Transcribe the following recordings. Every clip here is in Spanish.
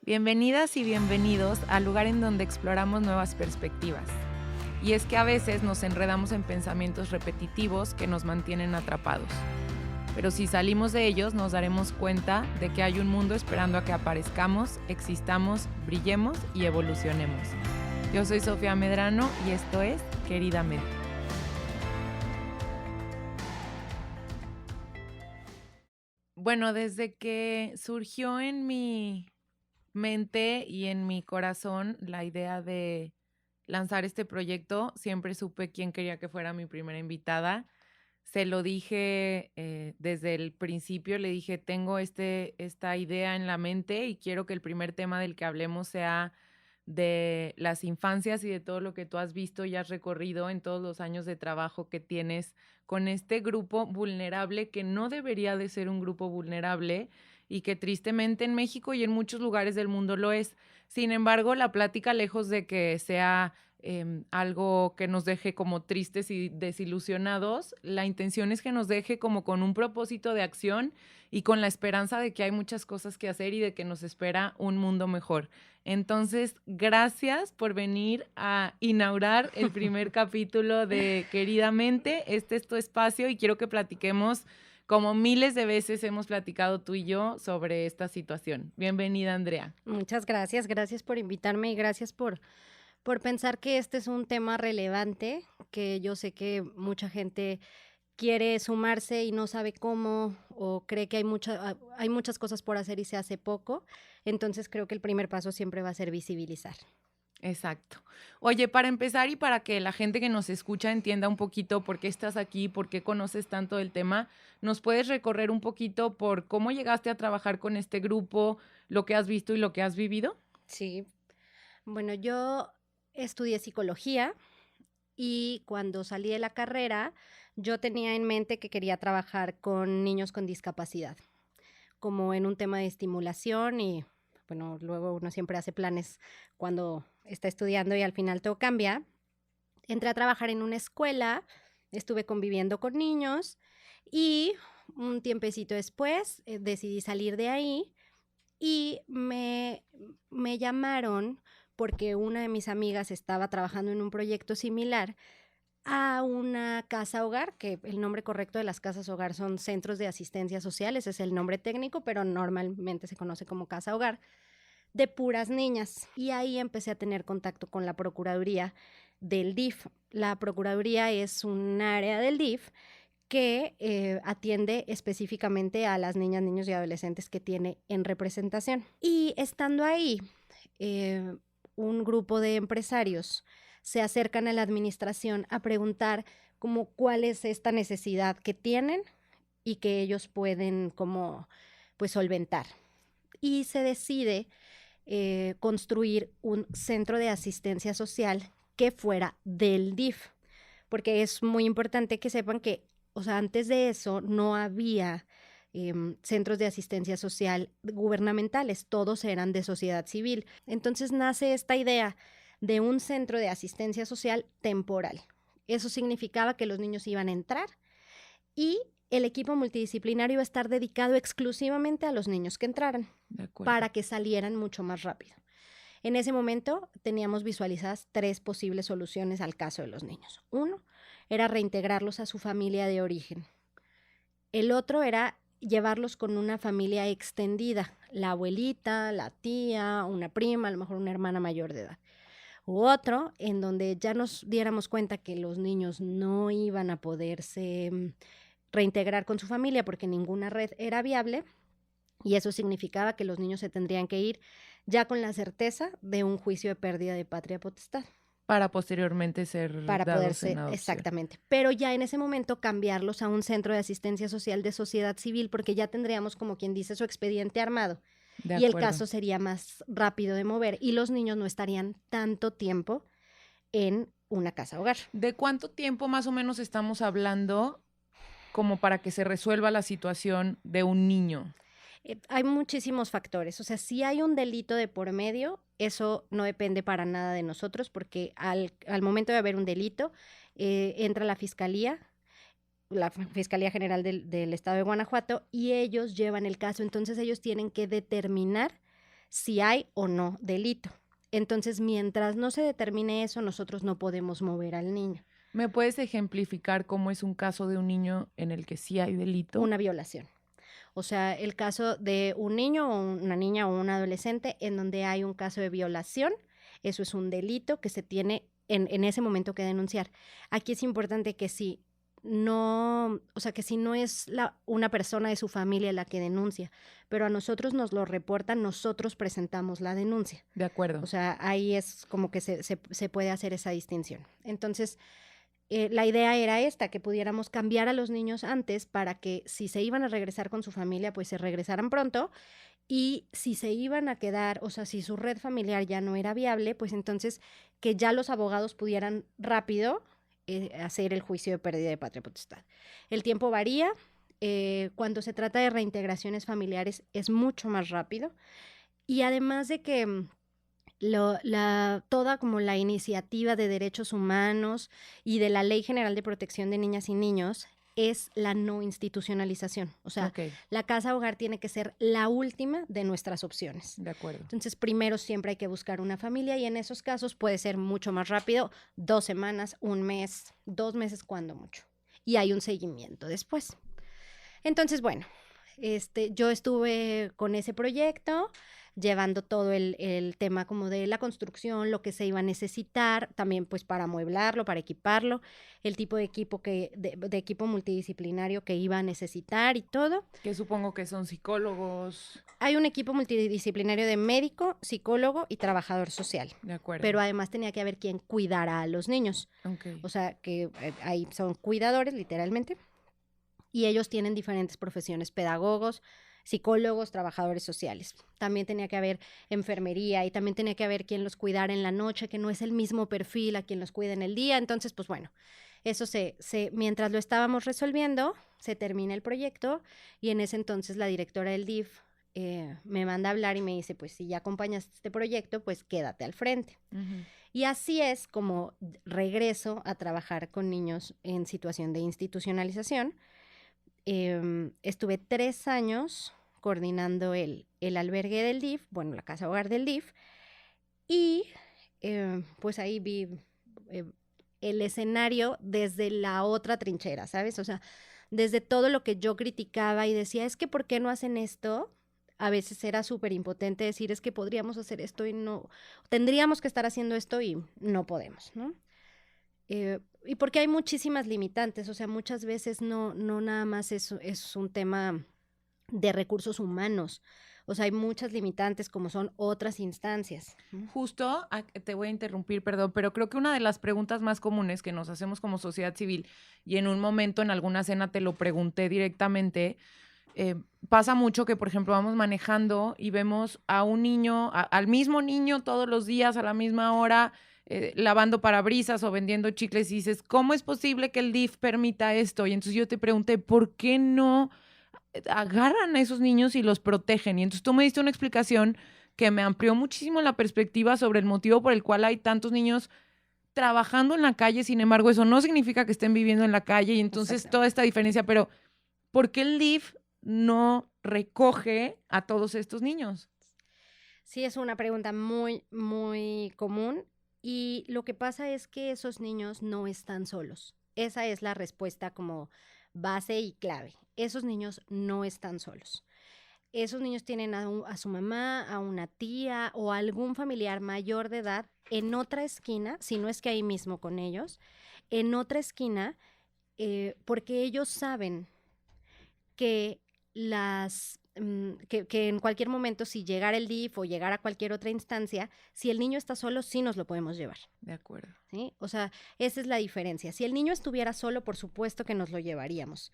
Bienvenidas y bienvenidos al lugar en donde exploramos nuevas perspectivas. Y es que a veces nos enredamos en pensamientos repetitivos que nos mantienen atrapados. Pero si salimos de ellos nos daremos cuenta de que hay un mundo esperando a que aparezcamos, existamos, brillemos y evolucionemos. Yo soy Sofía Medrano y esto es Queridamente. Bueno, desde que surgió en mi mente y en mi corazón la idea de lanzar este proyecto, siempre supe quién quería que fuera mi primera invitada. Se lo dije desde el principio, le dije, tengo esta idea en la mente y quiero que el primer tema del que hablemos sea de las infancias y de todo lo que tú has visto y has recorrido en todos los años de trabajo que tienes con este grupo vulnerable que no debería de ser un grupo vulnerable y que tristemente en México y en muchos lugares del mundo lo es. Sin embargo, la plática, lejos de que sea algo que nos deje como tristes y desilusionados, la intención es que nos deje como con un propósito de acción y con la esperanza de que hay muchas cosas que hacer y de que nos espera un mundo mejor. Entonces, gracias por venir a inaugurar el primer capítulo de Queridamente. Este es tu espacio y quiero que platiquemos como miles de veces hemos platicado tú y yo sobre esta situación. Bienvenida, Andrea. Muchas gracias por invitarme y gracias por pensar que este es un tema relevante, que yo sé que mucha gente quiere sumarse y no sabe cómo o cree que hay muchas cosas por hacer y se hace poco. Entonces creo que el primer paso siempre va a ser visibilizar. Exacto. Oye, para empezar y para que la gente que nos escucha entienda un poquito por qué estás aquí, por qué conoces tanto del tema, ¿nos puedes recorrer un poquito por cómo llegaste a trabajar con este grupo, lo que has visto y lo que has vivido? Sí, bueno, yo estudié psicología y cuando salí de la carrera, yo tenía en mente que quería trabajar con niños con discapacidad, como en un tema de estimulación y, bueno, luego uno siempre hace planes cuando está estudiando y al final todo cambia. Entré a trabajar en una escuela, estuve conviviendo con niños y un tiempecito después decidí salir de ahí y me llamaron porque una de mis amigas estaba trabajando en un proyecto similar a una casa hogar, que el nombre correcto de las casas hogar son centros de asistencia social, ese es el nombre técnico, pero normalmente se conoce como casa hogar, de puras niñas. Y ahí empecé a tener contacto con la Procuraduría del DIF. La Procuraduría es un área del DIF que atiende específicamente a las niñas, niños y adolescentes que tiene en representación. Y estando ahí, eh, un grupo de empresarios se acercan a la administración a preguntar como cuál es esta necesidad que tienen y que ellos pueden como pues solventar. Y se decide construir un centro de asistencia social que fuera del DIF, porque es muy importante que sepan que, o sea, antes de eso no había centros de asistencia social gubernamentales, todos eran de sociedad civil. Entonces nace esta idea de un centro de asistencia social temporal. Eso significaba que los niños iban a entrar y el equipo multidisciplinario iba a estar dedicado exclusivamente a los niños que entraran De acuerdo. para que salieran mucho más rápido. En ese momento teníamos visualizadas 3 posibles soluciones al caso de los niños. Uno era reintegrarlos a su familia de origen. El otro era llevarlos con una familia extendida, la abuelita, la tía, una prima, a lo mejor una hermana mayor de edad. U otro en donde ya nos diéramos cuenta que los niños no iban a poderse reintegrar con su familia porque ninguna red era viable, y eso significaba que los niños se tendrían que ir ya con la certeza de un juicio de pérdida de patria potestad. Para posteriormente ser Para dados en poderse, adopción. exactamente, pero ya en ese momento cambiarlos a un centro de asistencia social de sociedad civil porque ya tendríamos, como quien dice, su expediente armado De y el acuerdo. caso sería más rápido de mover y los niños no estarían tanto tiempo en una casa hogar. ¿De cuánto tiempo más o menos estamos hablando como para que se resuelva la situación de un niño? Hay muchísimos factores, o sea, si hay un delito de por medio, eso no depende para nada de nosotros porque al momento de haber un delito, entra la Fiscalía General del Estado de Guanajuato y ellos llevan el caso, entonces ellos tienen que determinar si hay o no delito. Entonces, mientras no se determine eso, nosotros no podemos mover al niño. ¿Me puedes ejemplificar cómo es un caso de un niño en el que sí hay delito? Una violación. O sea, el caso de un niño o una niña o un adolescente en donde hay un caso de violación, eso es un delito que se tiene en ese momento que denunciar. Aquí es importante que si no, o sea, que si no es una persona de su familia la que denuncia, pero a nosotros nos lo reportan, nosotros presentamos la denuncia. De acuerdo. O sea, ahí es como que se puede hacer esa distinción. Entonces, la idea era esta, que pudiéramos cambiar a los niños antes para que si se iban a regresar con su familia, pues se regresaran pronto, y si se iban a quedar, o sea, si su red familiar ya no era viable, pues entonces que ya los abogados pudieran rápido hacer el juicio de pérdida de patria potestad. El tiempo varía, cuando se trata de reintegraciones familiares es mucho más rápido, y además de que toda como la iniciativa de derechos humanos y de la Ley General de Protección de Niñas y Niños es la no institucionalización. O sea, Ok, la casa hogar tiene que ser la última de nuestras opciones. de acuerdo. Entonces, primero siempre hay que buscar una familia y en esos casos puede ser mucho más rápido, 2 semanas, 1 mes, 2 meses cuando mucho. Y hay un seguimiento después. Entonces, bueno, yo estuve con ese proyecto, llevando todo el tema como de la construcción, lo que se iba a necesitar, también pues para amueblarlo, para equiparlo, el tipo de equipo de equipo multidisciplinario que iba a necesitar y todo. Que supongo que son psicólogos. Hay un equipo multidisciplinario de médico, psicólogo y trabajador social. De acuerdo. Pero además tenía que haber quien cuidara a los niños. Ok. O sea, que ahí son cuidadores, literalmente. Y ellos tienen diferentes profesiones, pedagogos, psicólogos, trabajadores sociales. También tenía que haber enfermería y también tenía que haber quien los cuidara en la noche, que no es el mismo perfil a quien los cuida en el día. Entonces, pues bueno, eso mientras lo estábamos resolviendo, se termina el proyecto y en ese entonces la directora del DIF me manda a hablar y me dice, pues si ya acompañas este proyecto, pues quédate al frente. Ujú. Y así es como regreso a trabajar con niños en situación de institucionalización. Estuve 3 años coordinando el albergue del DIF, bueno, la casa hogar del DIF, y pues ahí vi eh, el escenario desde la otra trinchera, ¿sabes? O sea, desde todo lo que yo criticaba y decía, es que ¿por qué no hacen esto? A veces era súper impotente decir, es que podríamos hacer esto y no, tendríamos que estar haciendo esto y no podemos, ¿no? Y porque hay muchísimas limitantes, o sea, muchas veces no nada más es un tema de recursos humanos, o sea, hay muchas limitantes como son otras instancias, ¿no? Justo, te voy a interrumpir, perdón, pero creo que una de las preguntas más comunes que nos hacemos como sociedad civil, y en un momento en alguna cena te lo pregunté directamente, pasa mucho que, por ejemplo, vamos manejando y vemos a un niño, al mismo niño todos los días a la misma hora, lavando parabrisas o vendiendo chicles y dices, ¿cómo es posible que el DIF permita esto? Y entonces yo te pregunté, ¿por qué no agarran a esos niños y los protegen? Y entonces tú me diste una explicación que me amplió muchísimo la perspectiva sobre el motivo por el cual hay tantos niños trabajando en la calle. Sin embargo, eso no significa que estén viviendo en la calle y entonces Exacto. toda esta diferencia, pero ¿por qué el DIF no recoge a todos estos niños? Sí, es una pregunta muy, muy común y lo que pasa es que esos niños no están solos. Esa es la respuesta como base y clave. Esos niños no están solos. Esos niños tienen a su mamá, a una tía o a algún familiar mayor de edad en otra esquina, si no es que ahí mismo con ellos, en otra esquina, porque ellos saben que que en cualquier momento, si llegara el DIF o llegara a cualquier otra instancia, si el niño está solo, sí nos lo podemos llevar, De acuerdo. ¿sí? O sea, esa es la diferencia. Si el niño estuviera solo, por supuesto que nos lo llevaríamos,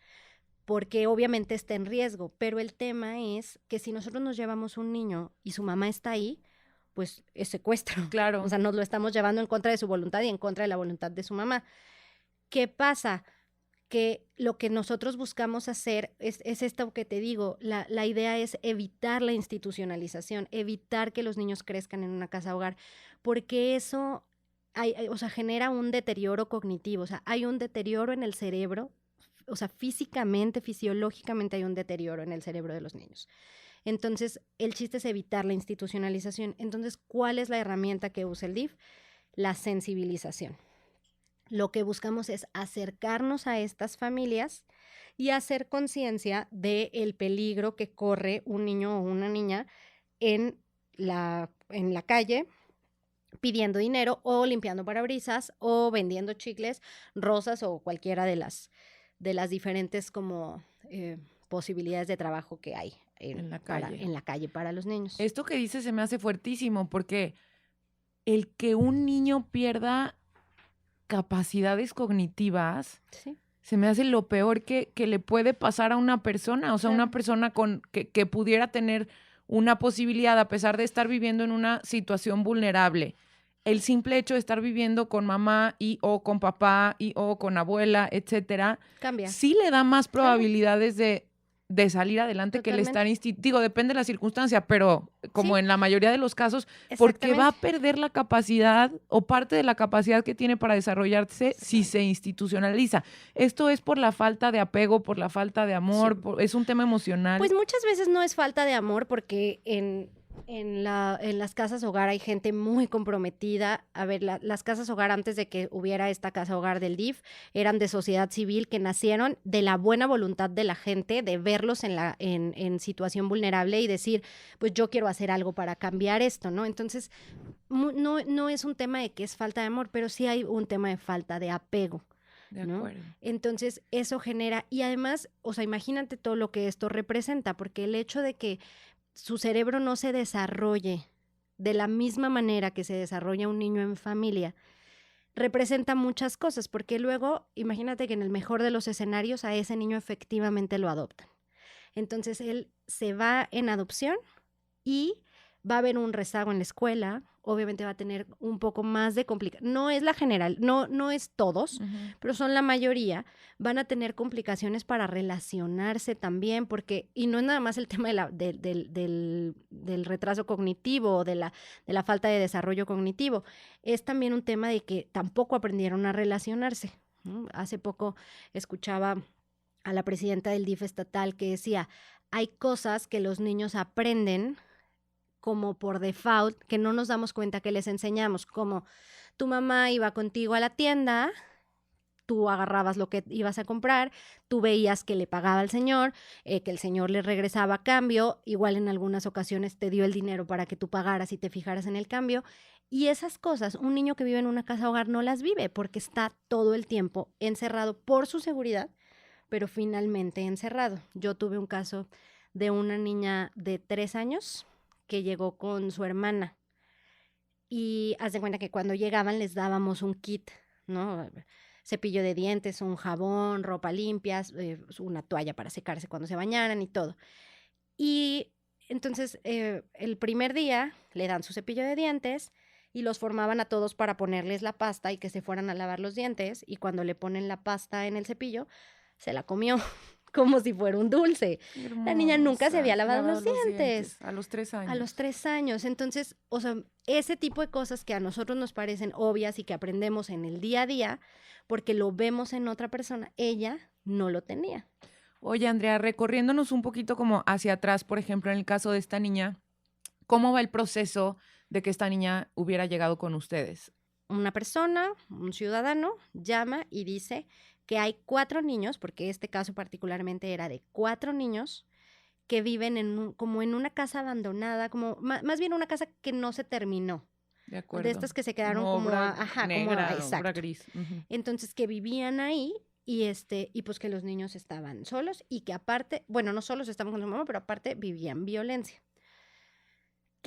porque obviamente está en riesgo, pero el tema es que si nosotros nos llevamos un niño y su mamá está ahí, pues es secuestro. Claro. O sea, nos lo estamos llevando en contra de su voluntad y en contra de la voluntad de su mamá. ¿Qué pasa? Que lo que nosotros buscamos hacer es esto que te digo, la idea es evitar la institucionalización, evitar que los niños crezcan en una casa hogar, porque eso o sea, genera un deterioro cognitivo, o sea, hay un deterioro en el cerebro, o sea, físicamente, fisiológicamente hay un deterioro en el cerebro de los niños. Entonces, el chiste es evitar la institucionalización. Entonces, ¿cuál es la herramienta que usa el DIF? La sensibilización. Lo que buscamos es acercarnos a estas familias y hacer conciencia del peligro que corre un niño o una niña en la calle pidiendo dinero o limpiando parabrisas o vendiendo chicles, rosas o cualquiera de las diferentes como posibilidades de trabajo que hay En la calle. en la calle para los niños. Esto que dices se me hace fuertísimo porque el que un niño pierda capacidades cognitivas Sí, se me hace lo peor que le puede pasar a una persona. O sea, claro. una persona que pudiera tener una posibilidad, a pesar de estar viviendo en una situación vulnerable. El simple hecho de estar viviendo con mamá y o con papá y o con abuela, etcétera, Cambia. sí le da más Claro. probabilidades de salir adelante que el estar digo, depende de la circunstancia, pero como Sí. en la mayoría de los casos, porque va a perder la capacidad o parte de la capacidad que tiene para desarrollarse si se institucionaliza. Esto es por la falta de apego, por la falta de amor, Sí. es un tema emocional. Pues muchas veces no es falta de amor porque en las casas hogar hay gente muy comprometida. A ver, las casas hogar, antes de que hubiera esta casa hogar del DIF, eran de sociedad civil que nacieron de la buena voluntad de la gente, de verlos en situación vulnerable y decir, pues yo quiero hacer algo para cambiar esto, ¿no? Entonces, no es un tema de que es falta de amor, pero sí hay un tema de falta de apego. De ¿no? acuerdo. Entonces, eso genera, y además, o sea, imagínate todo lo que esto representa, porque el hecho de que su cerebro no se desarrolle de la misma manera que se desarrolla un niño en familia, representa muchas cosas, porque luego, imagínate que en el mejor de los escenarios a ese niño efectivamente lo adoptan. Entonces, él se va en adopción y va a haber un rezago en la escuela, obviamente va a tener un poco más de complicaciones. No es la general, no es todos, pero son la mayoría. Van a tener complicaciones para relacionarse también, porque, y no es nada más el tema del retraso cognitivo o de la falta de desarrollo cognitivo, es también un tema de que tampoco aprendieron a relacionarse, ¿no? Hace poco escuchaba a la presidenta del DIF estatal que decía, hay cosas que los niños aprenden como por default, que no nos damos cuenta que les enseñamos, como tu mamá iba contigo a la tienda, tú agarrabas lo que ibas a comprar, tú veías que le pagaba al señor, que el señor le regresaba a cambio, igual en algunas ocasiones te dio el dinero para que tú pagaras y te fijaras en el cambio, y esas cosas, un niño que vive en una casa hogar no las vive porque está todo el tiempo encerrado por su seguridad, pero finalmente encerrado. Yo tuve un caso de una niña de 3 años que llegó con su hermana y haz de cuenta que cuando llegaban les dábamos un kit, ¿no? Cepillo de dientes, un jabón, ropa limpia, una toalla para secarse cuando se bañaran y todo. Y entonces el primer día le dan su cepillo de dientes y los formaban a todos para ponerles la pasta y que se fueran a lavar los dientes, y cuando le ponen la pasta en el cepillo, se la comió como si fuera un dulce. Hermosa. La niña nunca se había lavado los dientes. A los 3 años. A los 3 años. Entonces, o sea, ese tipo de cosas que a nosotros nos parecen obvias y que aprendemos en el día a día, porque lo vemos en otra persona, ella no lo tenía. Oye, Andrea, recorriéndonos un poquito como hacia atrás, por ejemplo, en el caso de esta niña, ¿cómo va el proceso de que esta niña hubiera llegado con ustedes? Una persona, un ciudadano, llama y dice que hay 4 niños, porque este caso particularmente era de 4 niños que viven como en una casa abandonada, como más bien una casa que no se terminó. De acuerdo. De estas que se quedaron como negra, exacto. obra gris. Entonces, que vivían ahí y pues que los niños estaban solos y que aparte, bueno, no solos estaban con su mamá, pero aparte vivían violencia.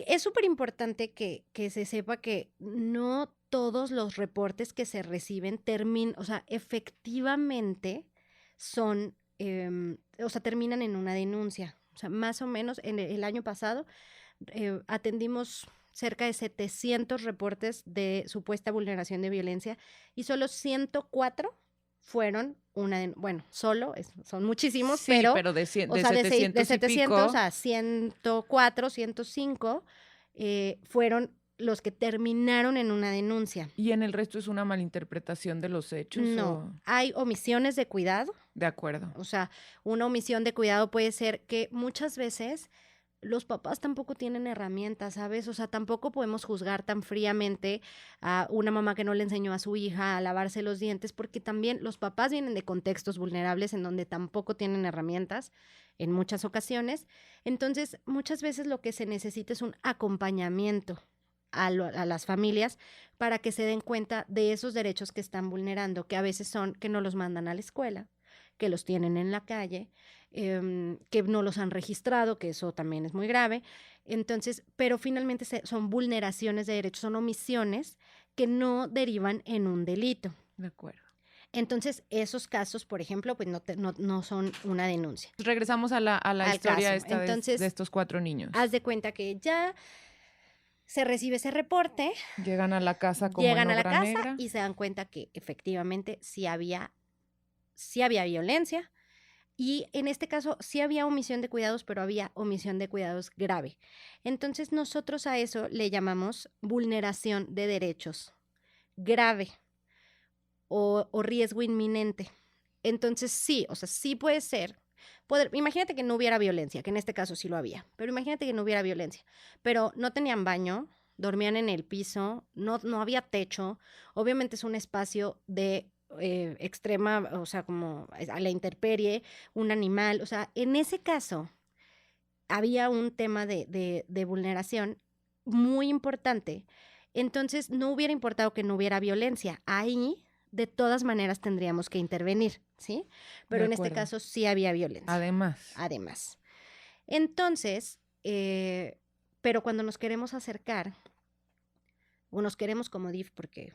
Es súper importante que se sepa que no todos los reportes que se reciben o sea, efectivamente son, o sea, terminan en una denuncia. O sea, más o menos en el año pasado atendimos cerca de 700 reportes de supuesta vulneración de violencia y solo 104 fueron son muchísimos, sí, pero de 700 a 104, 105 fueron los que terminaron en una denuncia. ¿Y en el resto es una malinterpretación de los hechos? No, hay omisiones de cuidado. De acuerdo. O sea, una omisión de cuidado puede ser que muchas veces los papás tampoco tienen herramientas, ¿sabes? O sea, tampoco podemos juzgar tan fríamente a una mamá que no le enseñó a su hija a lavarse los dientes, porque también los papás vienen de contextos vulnerables en donde tampoco tienen herramientas en muchas ocasiones. Entonces, muchas veces lo que se necesita es un acompañamiento a las familias para que se den cuenta de esos derechos que están vulnerando, que a veces son que no los mandan a la escuela, que los tienen en la calle, que no los han registrado, que eso también es muy grave. Entonces, pero finalmente son vulneraciones de derechos, son omisiones que no derivan en un delito. De acuerdo. Entonces, esos casos, por ejemplo, pues no son una denuncia. Regresamos a la Al historia caso. esta Entonces, de estos 4 niños. haz de cuenta que ya se recibe ese reporte, Llegan a la casa como llegan en a la obra casa negra. y se dan cuenta que efectivamente sí había violencia. Y en este caso sí había omisión de cuidados, pero había omisión de cuidados grave. Entonces nosotros a eso le llamamos vulneración de derechos grave o riesgo inminente. Entonces sí, o sea, sí puede ser. Imagínate que no hubiera violencia, que en este caso sí lo había, pero imagínate que no hubiera violencia, pero no tenían baño, dormían en el piso, no había techo, obviamente es un espacio de extrema, o sea, como a la intemperie, un animal, o sea, en ese caso había un tema de vulneración muy importante, entonces no hubiera importado que no hubiera violencia, ahí de todas maneras tendríamos que intervenir, ¿sí? Pero en este caso sí había violencia. Además. Entonces, pero cuando nos queremos acercar, o nos queremos como DIF, porque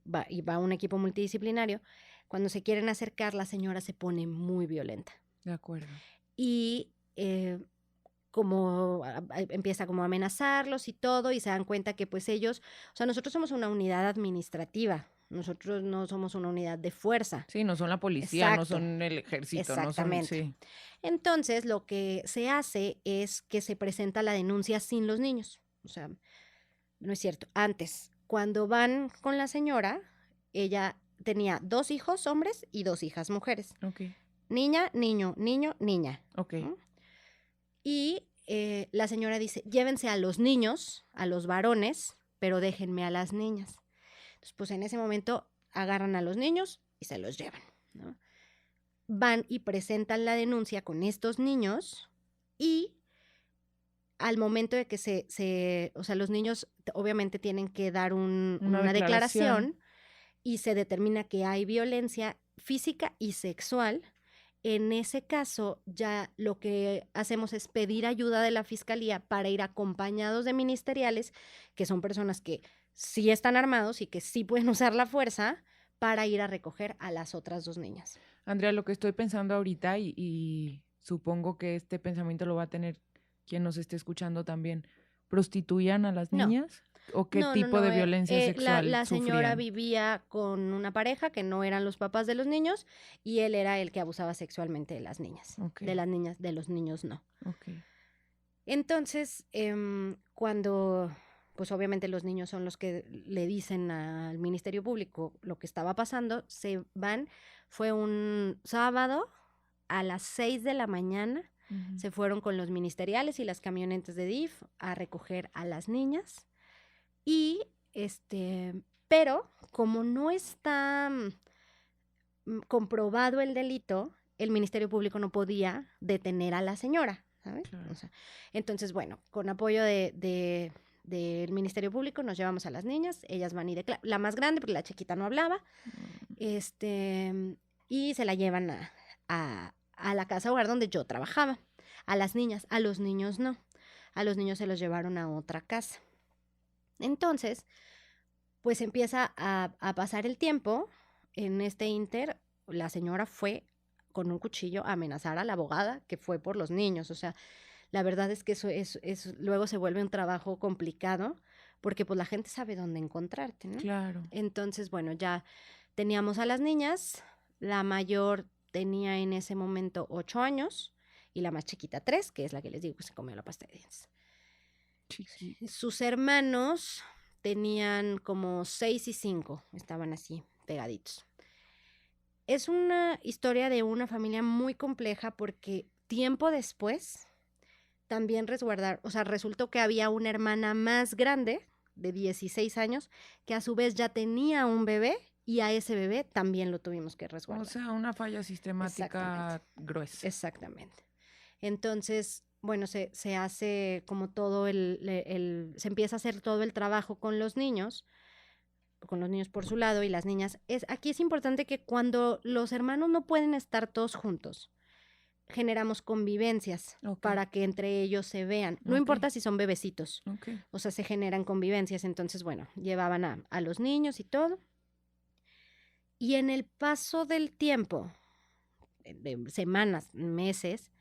va un equipo multidisciplinario, cuando se quieren acercar, la señora se pone muy violenta. De acuerdo. Y como empieza como a amenazarlos y todo, y se dan cuenta que pues ellos, o sea, nosotros somos una unidad administrativa, nosotros no somos una unidad de fuerza. Sí, no son la policía, no son el ejército, Exactamente. no son, sí. Entonces, lo que se hace es que se presenta la denuncia sin los niños. O sea, no es cierto. Antes, cuando van con la señora, ella tenía 2 hijos hombres y 2 hijas mujeres. Okay. Niña, niño, niño, niña. Okay. Y la señora dice, llévense a los niños, a los varones, pero déjenme a las niñas. Entonces, pues en ese momento agarran a los niños y se los llevan, ¿no? Van y presentan la denuncia con estos niños y al momento de que o sea, los niños obviamente tienen que dar una declaración y se determina que hay violencia física y sexual. En ese caso, ya lo que hacemos es pedir ayuda de la fiscalía para ir acompañados de ministeriales, que son personas que sí están armados y que sí pueden usar la fuerza para ir a recoger a las otras 2 niñas. Andrea, lo que estoy pensando ahorita, y supongo que este pensamiento lo va a tener quien nos esté escuchando también, ¿prostituían a las niñas? ¿O qué tipo de violencia sexual la señora sufrían? vivía con una pareja que no eran los papás de los niños y él era el que abusaba sexualmente de las niñas. Okay. De las niñas, de los niños no. Okay. Entonces, cuando, pues obviamente los niños son los que le dicen al Ministerio Público lo que estaba pasando, se van, fue un sábado a las 6 de la mañana, se fueron con los ministeriales y las camionetas de DIF a recoger a las niñas. Y pero como no está comprobado el delito, el Ministerio Público no podía detener a la señora, ¿sabes? Claro. O sea, entonces, bueno, con apoyo del Ministerio Público nos llevamos a las niñas, ellas van y declaran, la más grande, porque la chiquita no hablaba, y se la llevan a la casa hogar donde yo trabajaba. A las niñas, a los niños no. A los niños se los llevaron a otra casa. Entonces, pues empieza a pasar el tiempo. En este inter, la señora fue con un cuchillo a amenazar a la abogada que fue por los niños. O sea, la verdad es que eso luego se vuelve un trabajo complicado porque pues la gente sabe dónde encontrarte, ¿no? Claro. Entonces, bueno, ya teníamos a las niñas. La mayor tenía en ese momento 8 años y la más chiquita 3, que es la que les digo que se comió la pasta de dientes. Sus hermanos tenían como 6 y 5, estaban así pegaditos. Es una historia de una familia muy compleja porque tiempo después también resguardar, o sea, resultó que había una hermana más grande, de 16 años, que a su vez ya tenía un bebé y a ese bebé también lo tuvimos que O resguardar. sea, una falla Exactamente, sistemática gruesa. exactamente. Entonces, bueno, se hace como todo se empieza a hacer todo el trabajo con los niños por su lado y las niñas. Aquí es importante que cuando los hermanos no pueden estar todos juntos, generamos convivencias Ok, para que entre ellos se vean. No ok, importa si son bebecitos, ok. o sea, se generan convivencias. Entonces, bueno, llevaban a los niños y todo. Y en el paso del tiempo, de semanas, meses,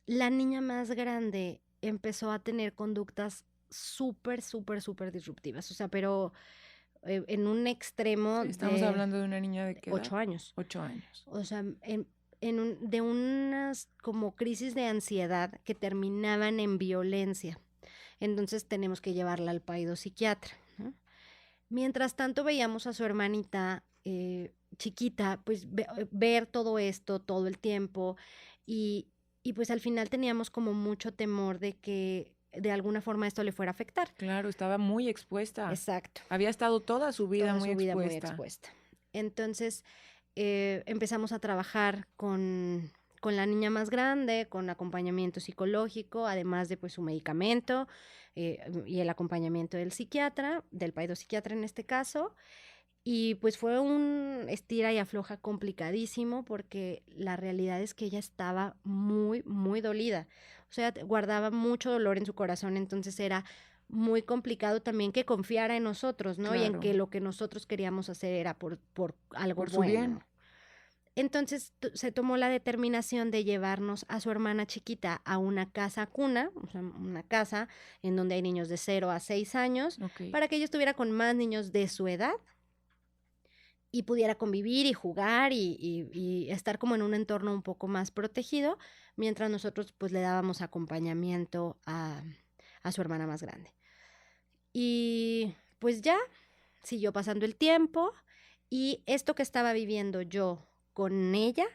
la niña más grande empezó a tener conductas súper, súper, súper disruptivas. O sea, pero en un extremo Estamos de hablando de una niña de qué edad? 8 años. 8 años. O sea, de unas como crisis de ansiedad que terminaban en violencia. Entonces tenemos que llevarla al psiquiatra, ¿no? Mientras tanto veíamos a su hermanita chiquita, pues ver todo esto todo el tiempo y, y pues al final teníamos como mucho temor de que de alguna forma esto le fuera a afectar. Claro, estaba muy expuesta. Exacto, Había estado toda su vida toda muy su vida muy expuesta. expuesta. Entonces empezamos a trabajar con la niña más grande, con acompañamiento psicológico, además de pues su medicamento y el acompañamiento del psiquiatra, del psiquiatra en este caso. Y pues fue un estira y afloja complicadísimo porque la realidad es que ella estaba muy, muy dolida. O sea, guardaba mucho dolor en su corazón, entonces era muy complicado también que confiara en nosotros, ¿no? Y en Claro, que lo que nosotros queríamos hacer era por algo por su bien. bueno. Entonces se tomó la determinación de llevarnos a su hermana chiquita a una casa cuna, o sea, una casa en donde hay niños de 0 a 6 años, Ok. para que ella estuviera con más niños de su edad y pudiera convivir y jugar y estar como en un entorno un poco más protegido, mientras nosotros pues le dábamos acompañamiento a su hermana más grande. Y pues ya siguió pasando el tiempo y esto que estaba viviendo yo con ella,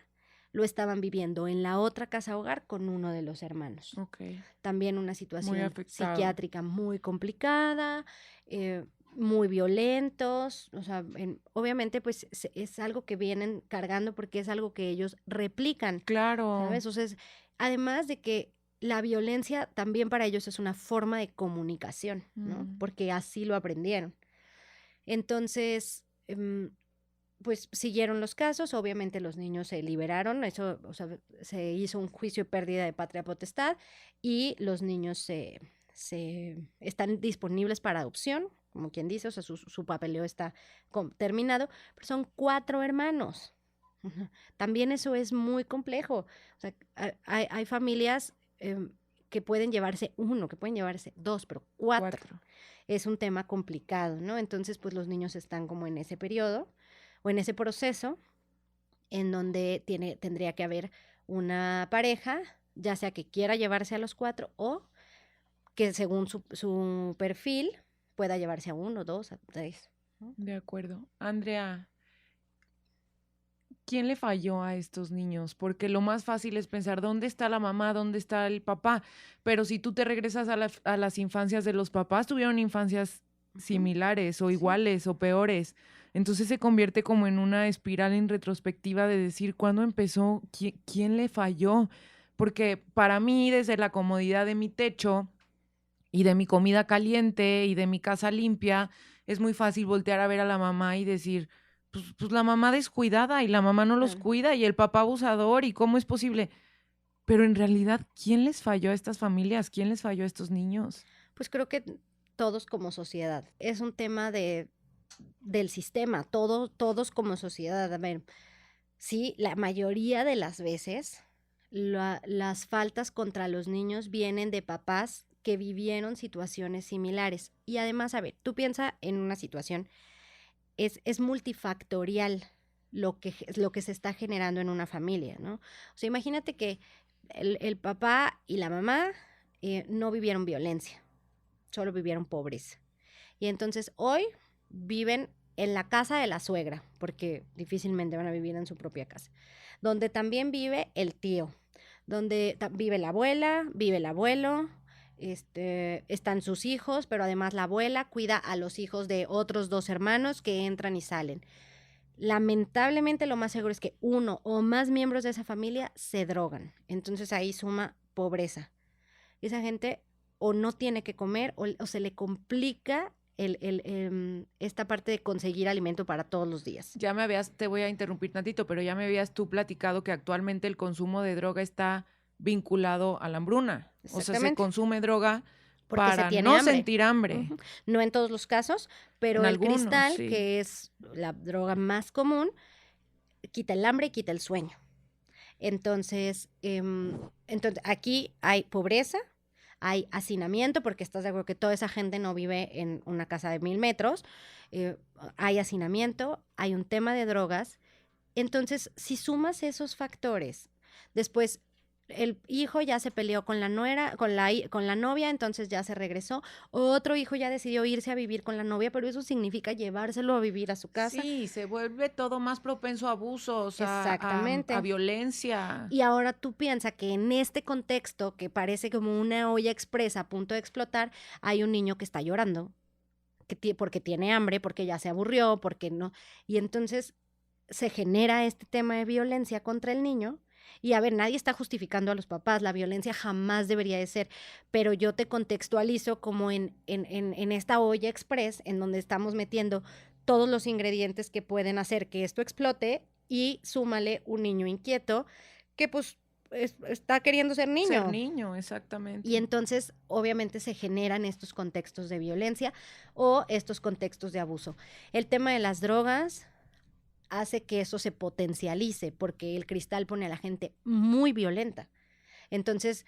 lo estaban viviendo en la otra casa hogar con uno de los hermanos. Ok. También una Muy situación afectado. psiquiátrica muy complicada, muy violentos, o sea, obviamente pues es algo que vienen cargando porque es algo que ellos replican, Claro. ¿sabes? O sea, además de que la violencia también para ellos es una forma de comunicación, ¿no? Mm. Porque así lo aprendieron. Entonces, pues siguieron los casos, obviamente los niños se liberaron, eso, o sea, se hizo un juicio de pérdida de patria potestad y los niños se están disponibles para adopción, como quien dice, o sea, su papeleo está terminado, pero son 4 hermanos. Ujú. También eso es muy complejo. O sea, hay familias que pueden llevarse uno, que pueden llevarse dos, pero 4 4. es un tema complicado, ¿no? Entonces, pues los niños están como en ese periodo o en ese proceso en donde tendría que haber una pareja, ya sea que quiera llevarse a los 4 o que según su perfil pueda llevarse a uno, dos, a tres, ¿no? De acuerdo. Andrea, ¿quién le falló a estos niños? Porque lo más fácil es pensar, ¿dónde está la mamá? ¿Dónde está el papá? Pero si tú te regresas a las infancias de los papás, tuvieron infancias Ujú. similares o Sí, iguales o peores. Entonces se convierte como en una espiral en retrospectiva de decir, ¿cuándo empezó? ¿Quién le falló? Porque para mí, desde la comodidad de mi techo y de mi comida caliente y de mi casa limpia, es muy fácil voltear a ver a la mamá y decir, pues la mamá descuidada y la mamá no los claro. cuida y el papá abusador y cómo es posible. Pero en realidad, ¿quién les falló a estas familias? ¿Quién les falló a estos niños? Pues creo que todos como sociedad. Es un tema del sistema, todos como sociedad. A ver, sí, la mayoría de las veces las faltas contra los niños vienen de papás que vivieron situaciones similares. Y además, a ver, tú piensa en una situación, es multifactorial lo que se está generando en una familia, ¿no? O sea, imagínate que el papá y la mamá no vivieron violencia, solo vivieron pobreza. Y entonces hoy viven en la casa de la suegra, porque difícilmente van a vivir en su propia casa, donde también vive el tío, donde vive la abuela, vive el abuelo, están sus hijos, pero además la abuela cuida a los hijos de otros 2 hermanos que entran y salen. Lamentablemente, lo más seguro es que uno o más miembros de esa familia se drogan. Entonces ahí suma pobreza. Esa gente o no tiene que comer o se le complica esta parte de conseguir alimento para todos los días. Te voy a interrumpir tantito, pero ya me habías tú platicado que actualmente el consumo de droga está vinculado a la hambruna. O sea, se consume droga porque para se tiene no hambre. sentir hambre. No en todos los casos, pero En el algunos, cristal, sí. que es la droga más común, quita el hambre y quita el sueño. Entonces aquí hay pobreza, hay hacinamiento, porque estás de acuerdo que toda esa gente no vive en una casa de 1000 metros, hay hacinamiento, hay un tema de drogas. Entonces, si sumas esos factores, después el hijo ya se peleó con la nuera, con la novia, entonces ya se regresó. Otro hijo ya decidió irse a vivir con la novia, pero eso significa llevárselo a vivir a su casa. Sí, se vuelve todo más propenso a abusos, Exactamente. A violencia. Y ahora tú piensas que en este contexto, que parece como una olla expresa a punto de explotar, hay un niño que está llorando, porque tiene hambre, porque ya se aburrió, porque no. Y entonces se genera este tema de violencia contra el niño. Y a ver, nadie está justificando a los papás, la violencia jamás debería de ser, pero yo te contextualizo como en esta olla express en donde estamos metiendo todos los ingredientes que pueden hacer que esto explote y súmale un niño inquieto que pues está queriendo ser niño. Ser niño, exactamente. Y entonces obviamente se generan estos contextos de violencia o estos contextos de abuso. El tema de las drogas hace que eso se potencialice porque el cristal pone a la gente muy violenta. Entonces,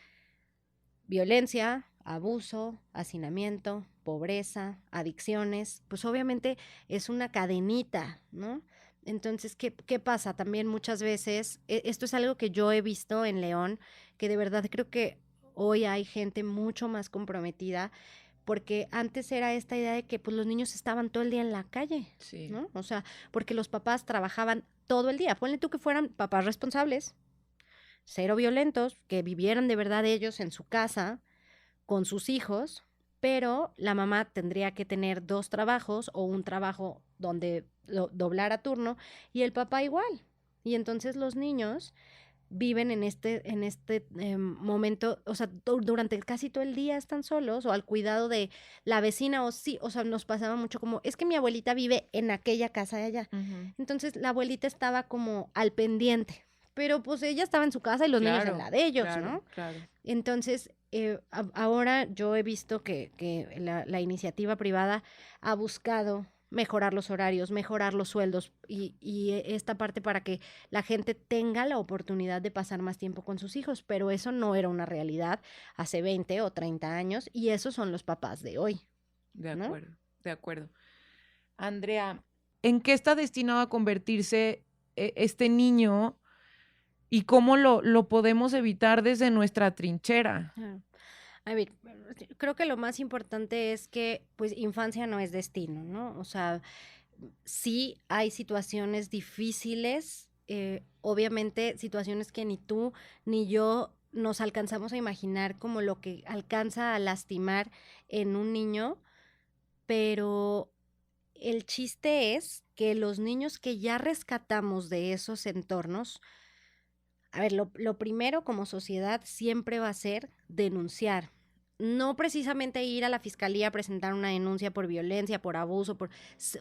violencia, abuso, hacinamiento, pobreza, adicciones, pues obviamente es una cadenita, ¿no? Entonces, ¿qué pasa? También muchas veces, esto es algo que yo he visto en León, que de verdad creo que hoy hay gente mucho más comprometida, porque antes era esta idea de que pues los niños estaban todo el día en la calle, sí, ¿no? O sea, porque los papás trabajaban todo el día. Ponle tú que fueran papás responsables, cero violentos, que vivieran de verdad ellos en su casa con sus hijos, pero la mamá tendría que tener 2 trabajos o un trabajo donde doblara turno y el papá igual. Y entonces los niños viven en este momento, o sea, durante casi todo el día están solos o al cuidado de la vecina o sí, o sea, nos pasaba mucho como, es que mi abuelita vive en aquella casa de allá. Entonces la abuelita estaba como al pendiente, pero pues ella estaba en su casa y los niños en la de ellos, ¿no? Claro. Entonces, ahora yo he visto que la iniciativa privada ha buscado mejorar los horarios, mejorar los sueldos y esta parte para que la gente tenga la oportunidad de pasar más tiempo con sus hijos, pero eso no era una realidad hace 20 o 30 años y esos son los papás de hoy. De ¿no? acuerdo, de acuerdo. Andrea, ¿en qué está destinado a convertirse este niño y cómo lo podemos evitar desde nuestra trinchera? A ver, creo que lo más importante es que, pues, infancia no es destino, ¿no? O sea, sí hay situaciones difíciles, obviamente situaciones que ni tú ni yo nos alcanzamos a imaginar como lo que alcanza a lastimar en un niño, pero el chiste es que los niños que ya rescatamos de esos entornos, a ver, lo primero como sociedad siempre va a ser denunciar. No precisamente ir a la fiscalía a presentar una denuncia por violencia, por abuso,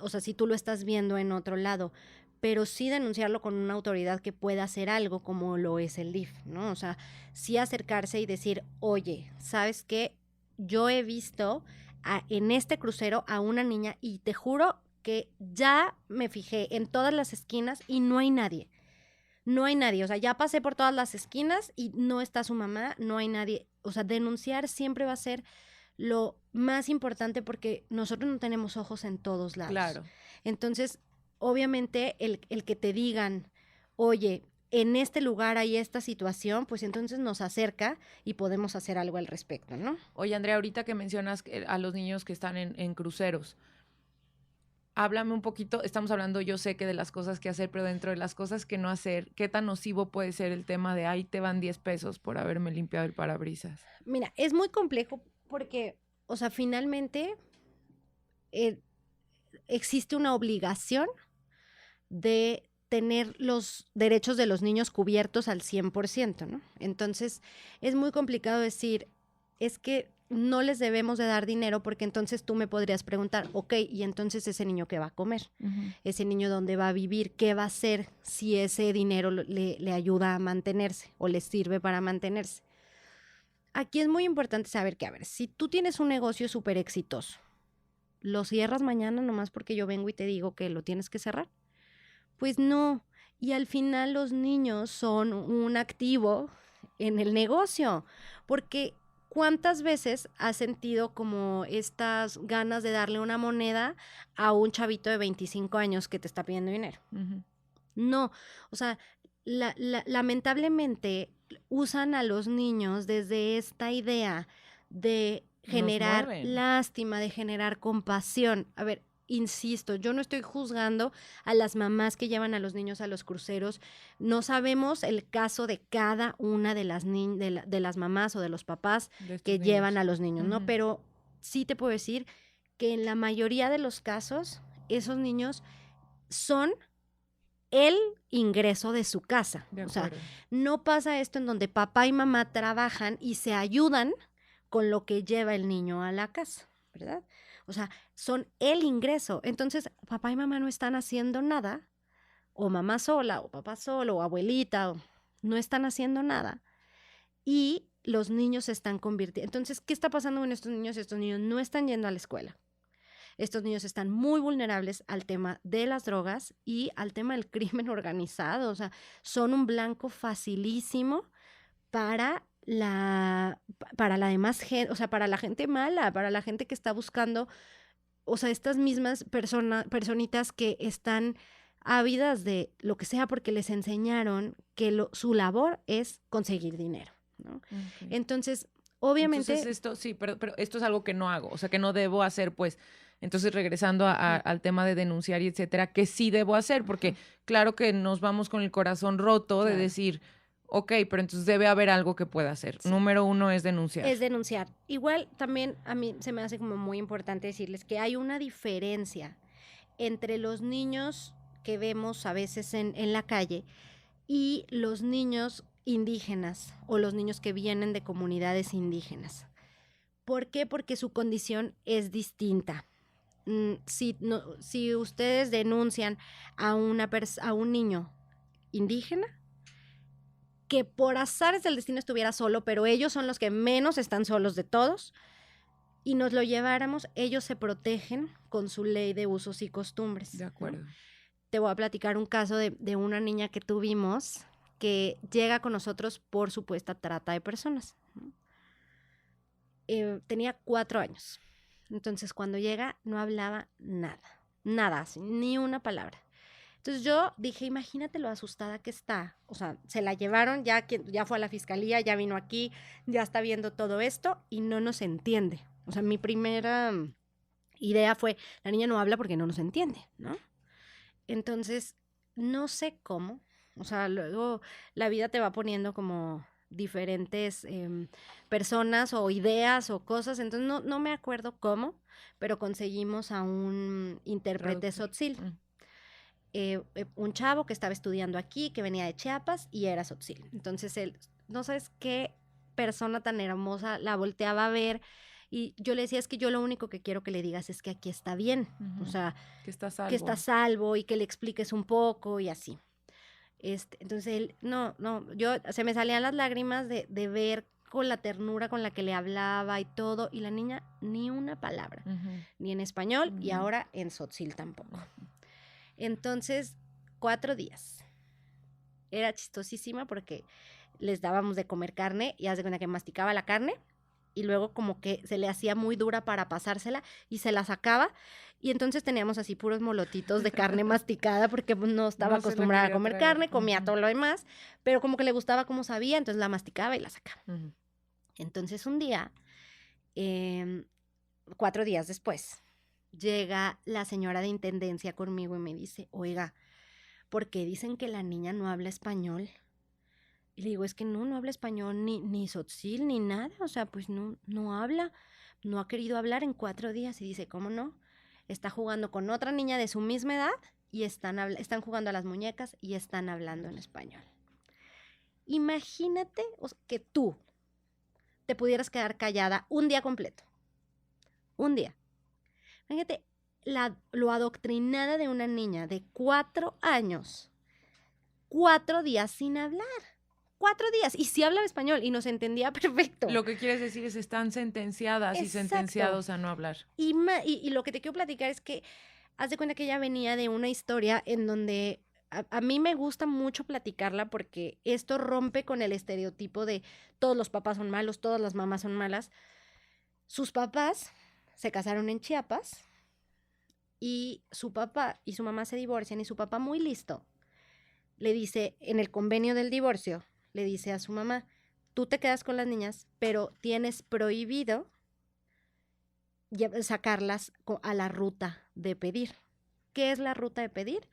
o sea, si tú lo estás viendo en otro lado, pero sí denunciarlo con una autoridad que pueda hacer algo como lo es el DIF, ¿no? O sea, sí acercarse y decir, oye, ¿sabes qué? Yo he visto en este crucero a una niña y te juro que ya me fijé en todas las esquinas y no hay nadie. No hay nadie, o sea, ya pasé por todas las esquinas y no está su mamá, no hay nadie. O sea, denunciar siempre va a ser lo más importante porque nosotros no tenemos ojos en todos lados. Claro. Entonces, obviamente, el que te digan, oye, en este lugar hay esta situación, pues entonces nos acerca y podemos hacer algo al respecto, ¿no? Oye, Andrea, ahorita que mencionas a los niños que están en cruceros, háblame un poquito, estamos hablando yo sé que de las cosas que hacer, pero dentro de las cosas que no hacer, ¿qué tan nocivo puede ser el tema de ahí te van 10 pesos por haberme limpiado el parabrisas? Mira, es muy complejo porque, o sea, finalmente eh, existe una obligación de tener los derechos de los niños cubiertos al 100%, ¿no? Entonces, es muy complicado decir, es que no les debemos de dar dinero porque entonces tú me podrías preguntar, ok, y entonces ese niño qué va a comer, ese niño dónde va a vivir, qué va a hacer si ese dinero le ayuda a mantenerse o le sirve para mantenerse. Aquí es muy importante saber que, a ver, si tú tienes un negocio súper exitoso, ¿lo cierras mañana nomás porque yo vengo y te digo que lo tienes que cerrar? Pues no. Y al final los niños son un activo en el negocio, porque ¿cuántas veces has sentido como estas ganas de darle una moneda a un chavito de 25 años que te está pidiendo dinero? No, o sea, lamentablemente usan a los niños desde esta idea de generar lástima, de generar compasión. A ver, insisto, yo no estoy juzgando a las mamás que llevan a los niños a los cruceros. No sabemos el caso de cada una de las mamás o de los papás que llevan a los niños, ¿no? Pero sí te puedo decir que en la mayoría de los casos, esos niños son el ingreso de su casa. O sea, no pasa esto en donde papá y mamá trabajan y se ayudan con lo que lleva el niño a la casa, ¿verdad? O sea, son el ingreso. Entonces, papá y mamá no están haciendo nada, o mamá sola, o papá solo, o abuelita, no están haciendo nada. Y los niños se están convirtiendo. Entonces, ¿qué está pasando con estos niños? Estos niños no están yendo a la escuela. Estos niños están muy vulnerables al tema de las drogas y al tema del crimen organizado. O sea, son un blanco facilísimo para para la demás gente, o sea, para la gente mala, para la gente que está buscando, o sea, estas mismas personitas que están ávidas de lo que sea porque les enseñaron que su labor es conseguir dinero, ¿no? Entonces, obviamente... Entonces esto, sí, pero esto es algo que no hago, o sea, que no debo hacer, pues. Entonces, regresando al tema de denunciar y etcétera, que sí debo hacer, porque claro que nos vamos con el corazón roto de decir, ok, pero entonces debe haber algo que pueda hacer. Sí. Número 1 es denunciar. Es denunciar. Igual también a mí se me hace como muy importante decirles que hay una diferencia entre los niños que vemos a veces en la calle y los niños indígenas o los niños que vienen de comunidades indígenas. ¿Por qué? Porque su condición es distinta. Si ustedes denuncian a un niño indígena, que por azares del destino estuviera solo, pero ellos son los que menos están solos de todos, y nos lo lleváramos, ellos se protegen con su ley de usos y costumbres. De acuerdo. ¿No? Te voy a platicar un caso de una niña que tuvimos que llega con nosotros por supuesta trata de personas. ¿No? Tenía 4 años. Entonces, cuando llega, no hablaba nada, ni una palabra. Entonces yo dije, imagínate lo asustada que está. O sea, se la llevaron, ya fue a la fiscalía, ya vino aquí, ya está viendo todo esto y no nos entiende. O sea, mi primera idea fue, la niña no habla porque no nos entiende, ¿no? Entonces, no sé cómo. O sea, luego la vida te va poniendo como diferentes personas o ideas o cosas. Entonces, no me acuerdo cómo, pero conseguimos a un intérprete tzotzil. Un chavo que estaba estudiando aquí, que venía de Chiapas y era tzotzil. Entonces él, no sabes qué persona tan hermosa, la volteaba a ver y yo le decía, es que yo lo único que quiero que le digas es que aquí está bien, o sea, que está salvo y que le expliques un poco y así. Entonces él, se me salían las lágrimas de ver con la ternura con la que le hablaba y todo, y la niña ni una palabra, ni en español y ahora en tzotzil tampoco. Entonces, 4 días. Era chistosísima porque les dábamos de comer carne y haz de cuenta que masticaba la carne y luego como que se le hacía muy dura para pasársela y se la sacaba y entonces teníamos así puros molotitos de carne masticada porque no estaba acostumbrada a comer carne, comía todo lo demás, pero como que le gustaba cómo sabía, entonces la masticaba y la sacaba. Entonces un día, 4 días después, llega la señora de intendencia conmigo y me dice, oiga, ¿por qué dicen que la niña no habla español? Y le digo, es que no habla español ni tzotzil ni nada, o sea, pues no habla, no ha querido hablar en 4 días. Y dice, ¿cómo no? Está jugando con otra niña de su misma edad y están jugando a las muñecas y están hablando en español. Imagínate que tú te pudieras quedar callada un día completo. Un día. Fíjate lo adoctrinada de una niña de 4 años. 4 días sin hablar. 4 días. Y sí hablaba español y nos entendía perfecto. Lo que quieres decir es están sentenciadas y sentenciados a no hablar. Y lo que te quiero platicar es que haz de cuenta que ella venía de una historia en donde a mí me gusta mucho platicarla porque esto rompe con el estereotipo de todos los papás son malos, todas las mamás son malas. Sus papás se casaron en Chiapas y su papá y su mamá se divorcian y su papá muy listo le dice en el convenio del divorcio, le dice a su mamá, tú te quedas con las niñas, pero tienes prohibido sacarlas a la ruta de pedir. ¿Qué es la ruta de pedir?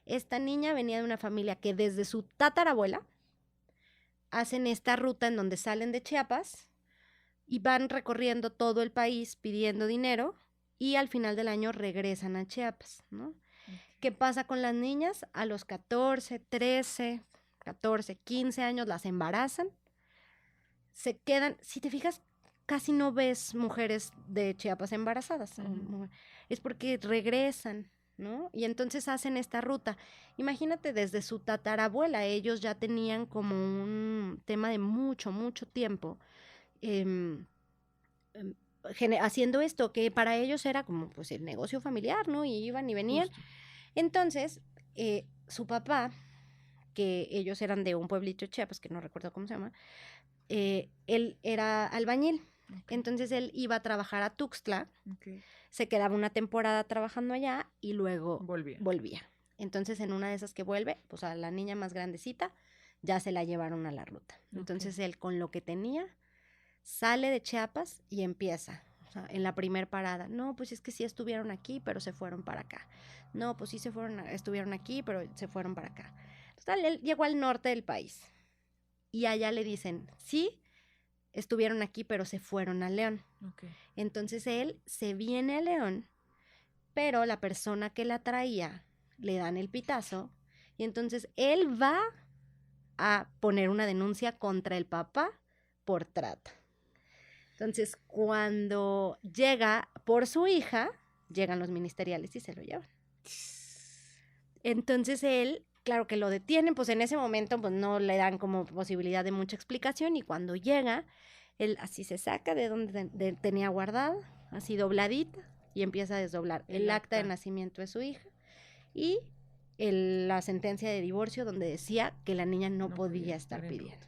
Esta niña venía de una familia que desde su tatarabuela hacen esta ruta en donde salen de Chiapas y van recorriendo todo el país pidiendo dinero y al final del año regresan a Chiapas, ¿no? ¿Qué pasa con las niñas? A los 14, 13, 14, 15 años las embarazan, se quedan, si te fijas, casi no ves mujeres de Chiapas embarazadas. Es porque regresan, ¿no? Y entonces hacen esta ruta. Imagínate, desde su tatarabuela, ellos ya tenían como un tema de mucho, mucho tiempo haciendo esto, que para ellos era como pues el negocio familiar, ¿no? Y iban y venían. Justo. Entonces, su papá, que ellos eran de un pueblito de Chiapas, que no recuerdo cómo se llama, él era albañil. Okay. Entonces él iba a trabajar a Tuxtla, okay. Se quedaba una temporada trabajando allá y luego volvía. Entonces en una de esas que vuelve, pues a la niña más grandecita ya se la llevaron a la ruta. Okay. Entonces él con lo que tenía sale de Chiapas y empieza, o sea, en la primer parada, no, pues es que sí estuvieron aquí, pero se fueron para acá. No, pues sí estuvieron aquí, pero se fueron para acá. Total, él llegó al norte del país y allá le dicen, sí, estuvieron aquí, pero se fueron a León. Okay. Entonces él se viene a León, pero la persona que la traía le dan el pitazo y entonces él va a poner una denuncia contra el papá por trata. Entonces, cuando llega por su hija, llegan los ministeriales y se lo llevan. Entonces él, claro que lo detienen, pues en ese momento pues no le dan como posibilidad de mucha explicación y cuando llega, él así se saca de donde tenía guardada, así dobladita, y empieza a desdoblar el acta de nacimiento de su hija y la sentencia de divorcio donde decía que la niña no podía estar pidiendo.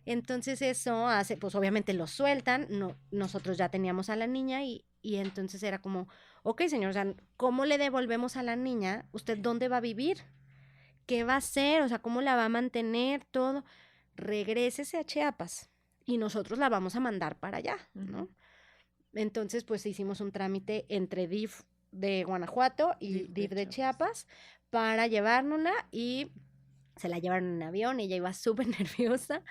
Entonces eso hace, pues obviamente lo sueltan, nosotros ya teníamos a la niña y entonces era como, ok, señor, o sea, ¿cómo le devolvemos a la niña? ¿Usted dónde va a vivir? ¿Qué va a hacer? O sea, ¿cómo la va a mantener? Todo. Regrésese a Chiapas y nosotros la vamos a mandar para allá, ¿no? Entonces, pues hicimos un trámite entre DIF de Guanajuato y DIF de Chiapas para llevárnosla y se la llevaron en avión, ella iba súper nerviosa.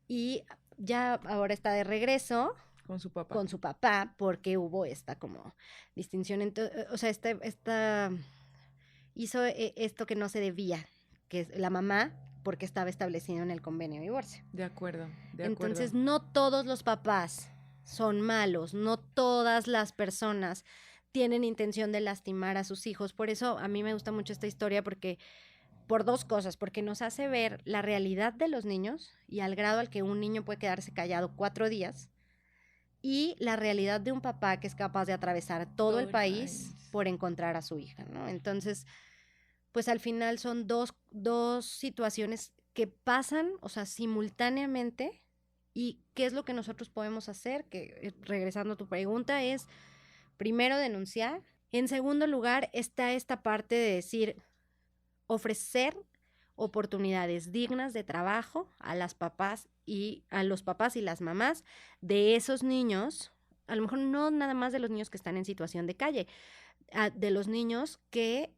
Y ya ahora está de regreso con su papá, porque hubo esta como distinción, o sea, hizo esto que no se debía, que es la mamá, porque estaba establecido en el convenio de divorcio. De acuerdo. Entonces, no todos los papás son malos, no todas las personas tienen intención de lastimar a sus hijos. Por eso a mí me gusta mucho esta historia porque por 2 cosas, porque nos hace ver la realidad de los niños y al grado al que un niño puede quedarse callado 4 días y la realidad de un papá que es capaz de atravesar todo el país por encontrar a su hija, ¿no? Entonces, pues al final son dos situaciones que pasan, o sea, simultáneamente. ¿Y qué es lo que nosotros podemos hacer? Que regresando a tu pregunta es, primero, denunciar. En segundo lugar, está esta parte de decir, ofrecer oportunidades dignas de trabajo a las papás y a los papás y las mamás de esos niños a lo mejor no nada más de los niños que están en situación de calle, de los niños que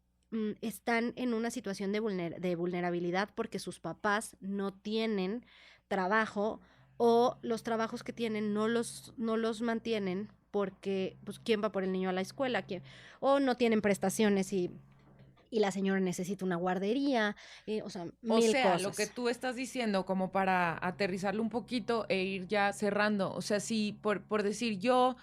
están en una situación de vulnerabilidad porque sus papás no tienen trabajo o los trabajos que tienen no los mantienen porque, pues, ¿quién va por el niño a la escuela? ¿Quién? O no tienen prestaciones y la señora necesita una guardería, o sea, O mil sea, lo que cosas. tú estás diciendo, como para aterrizarlo un poquito e ir ya cerrando, o sea, si por decir yo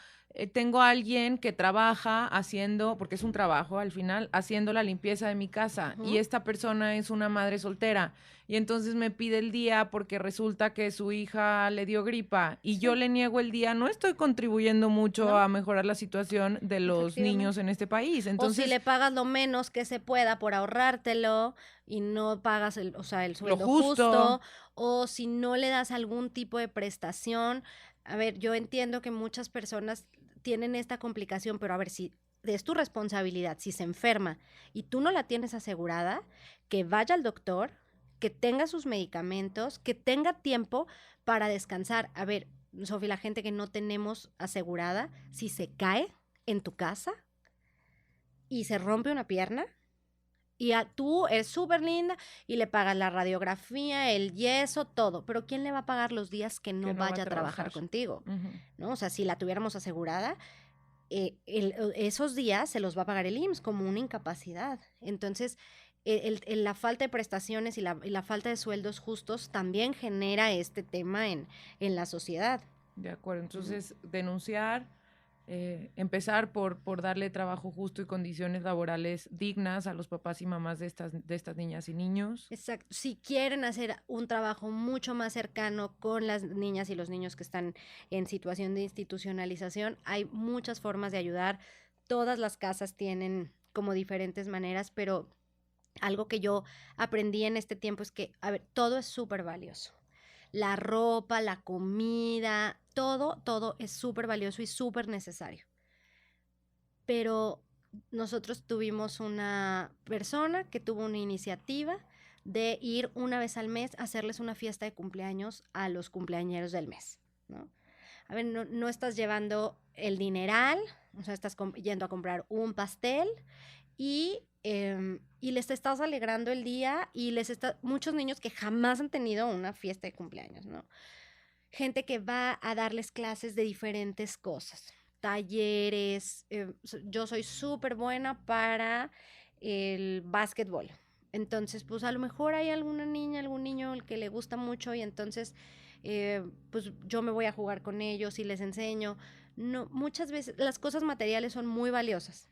tengo a alguien que trabaja haciendo, porque es un trabajo al final, haciendo la limpieza de mi casa y Ujú. esta persona es una madre soltera y entonces me pide el día porque resulta que su hija le dio gripa y yo Sí, le niego el día, no estoy contribuyendo mucho ¿no? a mejorar la situación de los niños Efectivamente. en este país. O si Entonces, le pagas lo menos que se pueda por ahorrártelo y no pagas o sea, el lo sueldo justo, justo, o si no le das algún tipo de prestación. A ver, yo entiendo que muchas personas tienen esta complicación, pero a ver, si es tu responsabilidad, si se enferma y tú no la tienes asegurada, que vaya al doctor, que tenga sus medicamentos, que tenga tiempo para descansar. A ver, Sofi, la gente que no tenemos asegurada, si se cae en tu casa y se rompe una pierna y tú eres súper linda y le pagas la radiografía, el yeso, todo, pero ¿quién le va a pagar los días que que no no va a vaya a trabajar trabajar. contigo? Ujú. ¿No? O sea, si la tuviéramos asegurada, esos días se los va a pagar el IMSS como una incapacidad. Entonces, la falta de prestaciones y la falta de sueldos justos también genera este tema en la sociedad. De acuerdo, ¿No? entonces denunciar, empezar por darle trabajo justo y condiciones laborales dignas a los papás y mamás de estas niñas y niños. Exacto. Si quieren hacer un trabajo mucho más cercano con las niñas y los niños que están en situación de institucionalización, hay muchas formas de ayudar. Todas las casas tienen como diferentes maneras, pero algo que yo aprendí en este tiempo es que, a ver, todo es súper valioso. La ropa, la comida, todo es súper valioso y súper necesario. Pero nosotros tuvimos una persona que tuvo una iniciativa de ir una vez al mes a hacerles una fiesta de cumpleaños a los cumpleañeros del mes, ¿no? A ver, no estás llevando el dineral, o sea, estás yendo a comprar un pastel y les estás alegrando el día y muchos niños que jamás han tenido una fiesta de cumpleaños, ¿no? Gente que va a darles clases de diferentes cosas, talleres. Yo soy súper buena para el básquetbol. Entonces, pues a lo mejor hay alguna niña, algún niño al que le gusta mucho y entonces, pues yo me voy a jugar con ellos y les enseño. No, muchas veces las cosas materiales son muy valiosas,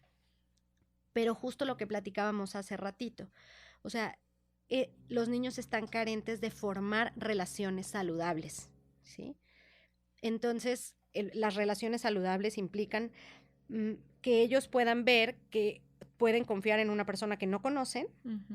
pero justo lo que platicábamos hace ratito, o sea, los niños están carentes de formar relaciones saludables, ¿sí? Entonces, las relaciones saludables implican que ellos puedan ver que pueden confiar en una persona que no conocen Ujú,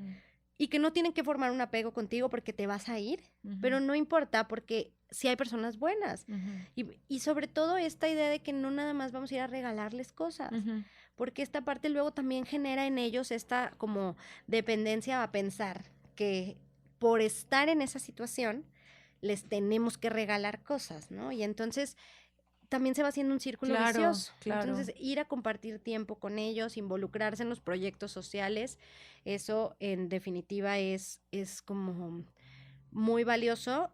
y que no tienen que formar un apego contigo porque te vas a ir, pero ujú, no importa porque sí hay personas buenas. ujú, Y sobre todo esta idea de que no nada más vamos a ir a regalarles cosas, ujú. porque esta parte luego también genera en ellos esta como dependencia a pensar que por estar en esa situación les tenemos que regalar cosas, ¿no? Y entonces también se va haciendo un círculo Claro, vicioso. claro. Entonces, ir a compartir tiempo con ellos, involucrarse en los proyectos sociales, eso en definitiva es como muy valioso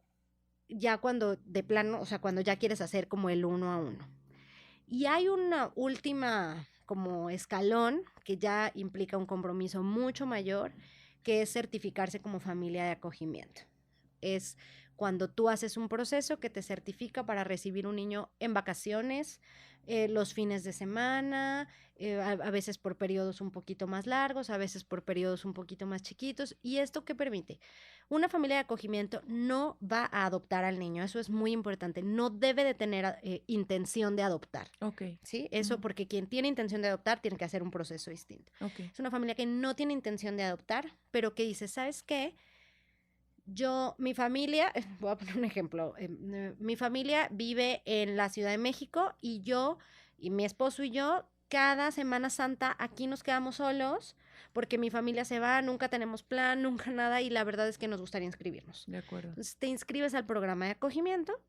ya cuando de plano, o sea, cuando ya quieres hacer como el uno a uno. Y hay una última como escalón que ya implica un compromiso mucho mayor, que es certificarse como familia de acogimiento. Es cuando tú haces un proceso que te certifica para recibir un niño en vacaciones, los fines de semana, a veces por periodos un poquito más largos, a veces por periodos un poquito más chiquitos. ¿Y esto qué permite? Una familia de acogimiento no va a adoptar al niño, eso es muy importante, no debe de tener intención de adoptar. Ok. ¿Sí? Eso Ujú, porque quien tiene intención de adoptar tiene que hacer un proceso distinto. ok. Es una familia que no tiene intención de adoptar, pero que dice, ¿sabes qué? Mi familia, voy a poner un ejemplo, mi familia vive en la Ciudad de México y yo y mi esposo y yo, cada Semana Santa aquí nos quedamos solos porque mi familia se va, nunca tenemos plan, nunca nada y la verdad es que nos gustaría inscribirnos. De acuerdo. Entonces te inscribes al programa de acogimiento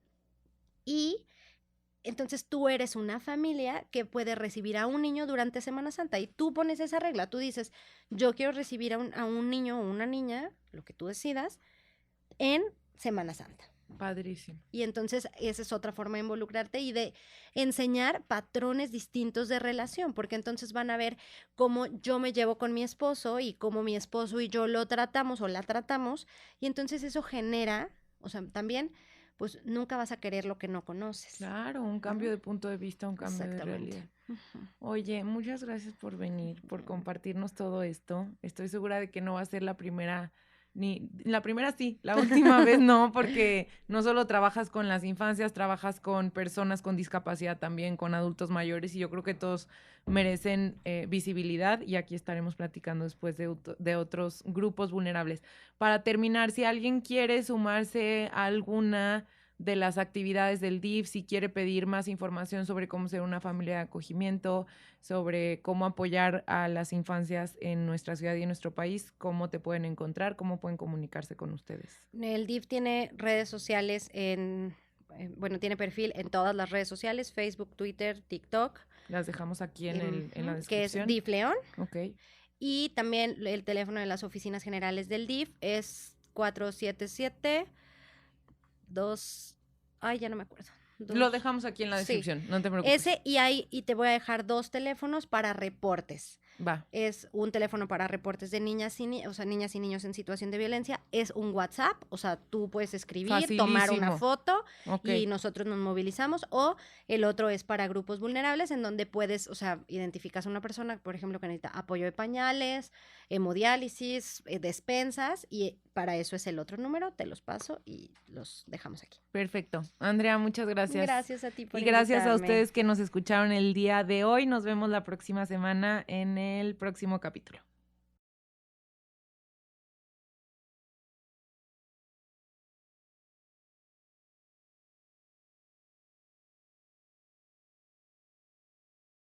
y entonces tú eres una familia que puede recibir a un niño durante Semana Santa y tú pones esa regla. Tú dices, yo quiero recibir a un niño o una niña, lo que tú decidas, en Semana Santa. Padrísimo. Y entonces esa es otra forma de involucrarte y de enseñar patrones distintos de relación, porque entonces van a ver cómo yo me llevo con mi esposo y cómo mi esposo y yo lo tratamos o la tratamos, y entonces eso genera, o sea, también, pues nunca vas a querer lo que no conoces. Claro, un cambio de punto de vista, un cambio de realidad. Ujú. Oye, muchas gracias por venir, por compartirnos todo esto. Estoy segura de que no va a ser la primera, ni la primera sí, la última vez no, porque no solo trabajas con las infancias, trabajas con personas con discapacidad también, con adultos mayores, y yo creo que todos merecen visibilidad, y aquí estaremos platicando después de otros grupos vulnerables. Para terminar, si alguien quiere sumarse a alguna de las actividades del DIF, si quiere pedir más información sobre cómo ser una familia de acogimiento, sobre cómo apoyar a las infancias en nuestra ciudad y en nuestro país, ¿cómo te pueden encontrar? ¿Cómo pueden comunicarse con ustedes? El DIF tiene redes sociales bueno, tiene perfil en todas las redes sociales, Facebook, Twitter, TikTok. Las dejamos aquí en la Que es descripción. DIF León. Ok. Y también el teléfono de las oficinas generales del DIF es 477 ay, ya no me acuerdo. Lo dejamos aquí en la Sí. descripción, no te preocupes. Y te voy a dejar 2 teléfonos para reportes. Va. Es un teléfono para reportes de niñas y niños en situación de violencia. Es un WhatsApp, o sea, tú puedes escribir, tomar una Facilísimo. foto Ok. y nosotros nos movilizamos. O el otro es para grupos vulnerables, en donde puedes, o sea, identificas a una persona, por ejemplo, que necesita apoyo de pañales, hemodiálisis, despensas, y para eso es el otro número. Te los paso y los dejamos aquí. Perfecto. Andrea, muchas gracias. Gracias a ti por Y gracias a invitarme. ustedes que nos escucharon el día de hoy. Nos vemos la próxima semana en el próximo capítulo.